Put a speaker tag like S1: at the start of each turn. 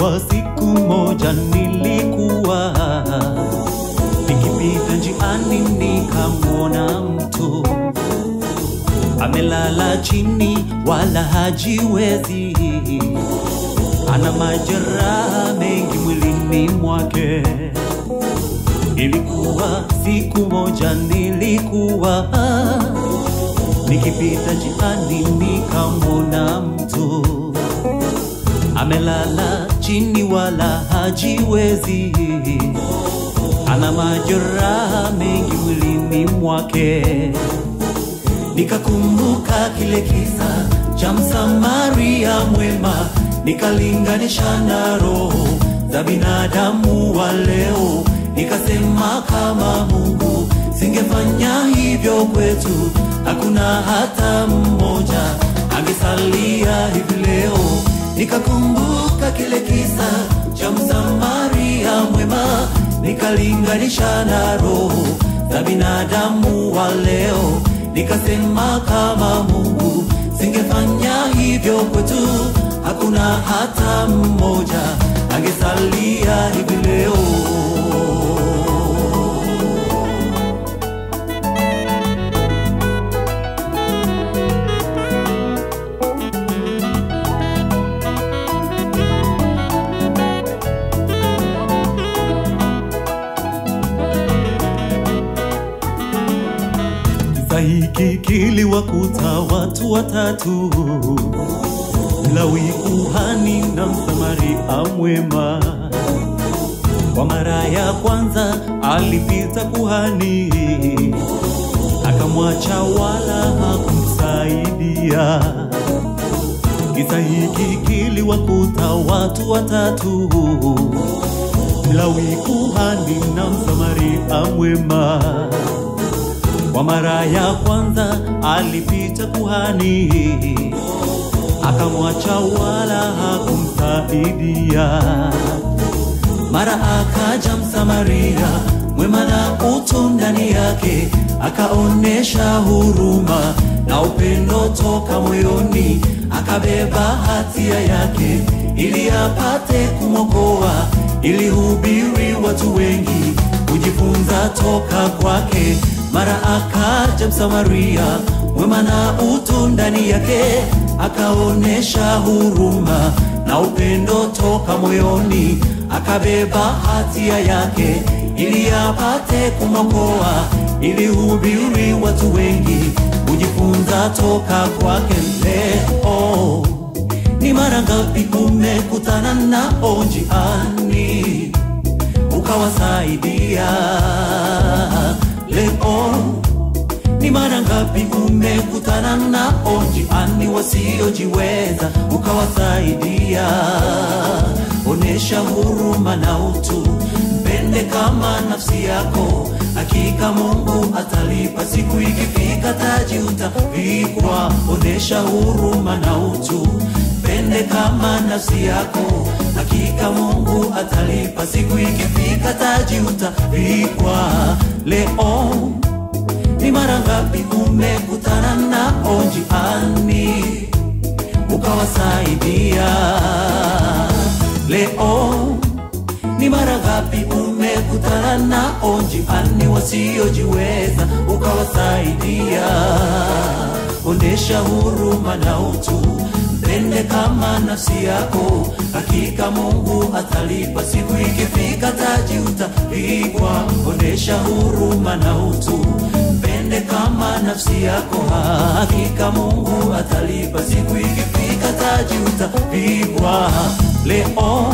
S1: Ilikuwa siku moja nilikuwa nikipita njiani, nikamwona mtu amelala chini wala hajiwezi, ana majeraha mengi mwilini mwake. Ilikuwa siku moja nilikuwa nikipita njiani, nikamwona mtu amelala chini wala hajiwezi, ana majeraha mengi mwilini mwake. Nikakumbuka kile kisa cha Msamaria mwema, nikalinganisha na roho za binadamu wa leo. Nikasema kama Mungu singefanya hivyo kwetu, hakuna hata mmoja angesalia hivi leo. Nikakumbuka kile kisa cha Msamaria mwema, nikalinganisha na roho za binadamu wa leo. Nikasema kama Mungu singefanya hivyo kwetu, hakuna hata mmoja angesalia hivi leo. Hiki kiliwakuta watu watatu, Lawi, kuhani na Msamaria mwema. Kwa mara ya kwanza alipita kuhani, akamwacha wala hakumsaidia. Kisa hiki kiliwakuta watu watatu, Lawi, kuhani na Msamaria mwema. Kwa mara ya kwanza alipita kuhani, akamwacha wala hakumsaidia. Mara akaja Msamaria mwema na utu ndani yake, akaonesha huruma na upendo toka moyoni, akabeba hatia yake ili apate kumwokoa, ili hubiri watu wengi kujifunza toka kwake. Mara akaja Msamaria mwema na utu ndani yake, akaonesha huruma na upendo toka moyoni, akabeba hatia yake ili apate kumwokoa, ili hubiri watu wengi kujifunza toka kwake. Leo ni mara ngapi umekutana nao njiani ukawasaidia? Leo ni mara ngapi umekutana nao njiani wasiojiweza ukawasaidia? Onesha huruma na utu, mpende kama nafsi yako, hakika Mungu atalipa siku ikifika, taji utavikwa. Onesha huruma na utu, mpende kama nafsi yako, hakika Mungu atalipa siku ikifika, taji utavikwa. Leo ni mara ngapi umekutana nao njiani ukawasaidia? Leo ni mara ngapi umekutana nao njiani wasiojiweza ukawasaidia? Onesha huruma na utu, mpende kama nafsi yako, hakika Mungu atalipa siku ikifika, taji utavikwa. Onesha huruma na utu, mpende kama nafsi yako, hakika Mungu atalipa siku ikifika, taji utavikwa. Leo